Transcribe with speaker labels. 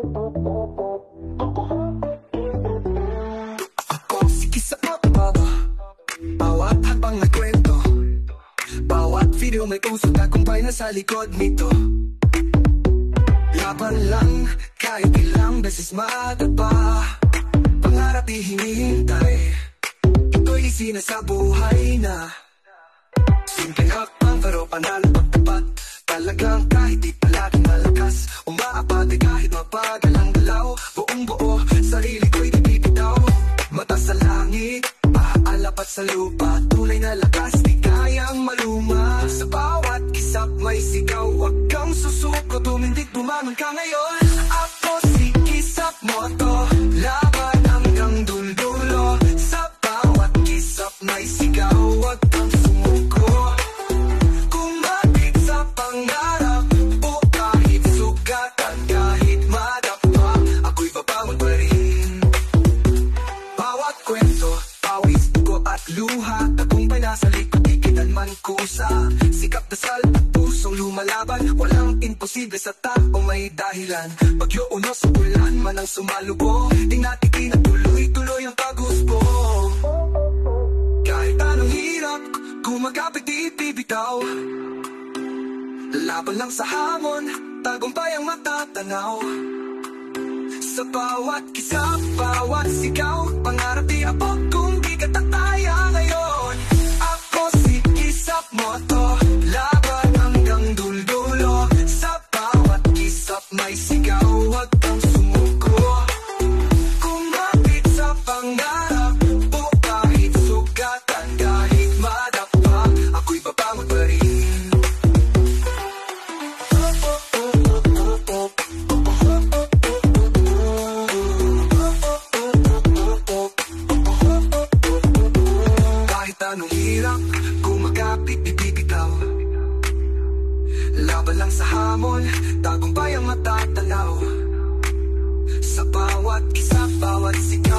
Speaker 1: Ako si Kisa Mapapaba, bawat habang nagkwento, bawat video may puso tagumpay na sa likod nito. Laban lang, kahit ilang beses matapa, pangarap di hinihintay, ito'y sinasabuhay na. Simpleng hakbang pero panalo pagtapat, talagang kahit di palaging malakas, umaabante kahit mapagal ang galaw, buong buo, sarili ko'y di bibitaw. Mata sa langit, aalapat sa lupa, tunay na lakas, di kayang maluma. Sa bawat kisap may sigaw, wag kang susuko, tumindig, bumangon ka ngayon. Ako si Kisap Moto, laban hanggang dulo. Sa bawat kisap may sigaw, wag kang sumuko. Kumapit sa pangarap, o kahit sugatan, kahit madapa, ako'y babangon pa rin. Bawat kwento, pawis, dugo at luha, tagumpay na sa likod, di man kusa. Sikap, dasal at pusong lumalaban, walang imposible sa taong may dahilan. Bagyo unos, ulan man ang sumalubong, di natin tuloy-tuloy ang paghusbong. Kahit anong hirap, kumagapit di bibitaw, laban lang sa hamon, tagumpay ang matatanaw. Sa bawat kisap, bawat sigaw, pangarap di abot kung di ka tataya ngayon. Ako si Kisap Moto, laban hanggang dulo. Sa bawat kisap may sigaw, wag kang sumuko. Kumapit sa pangarap, o kahit sugatan, kahit madapa, ako'y babangon pa rin. Anong hirap, kumagapit, di bibitaw, laban lang sa hamon, tagumpay ang matatanaw. Sa bawat kisap, bawat sigaw,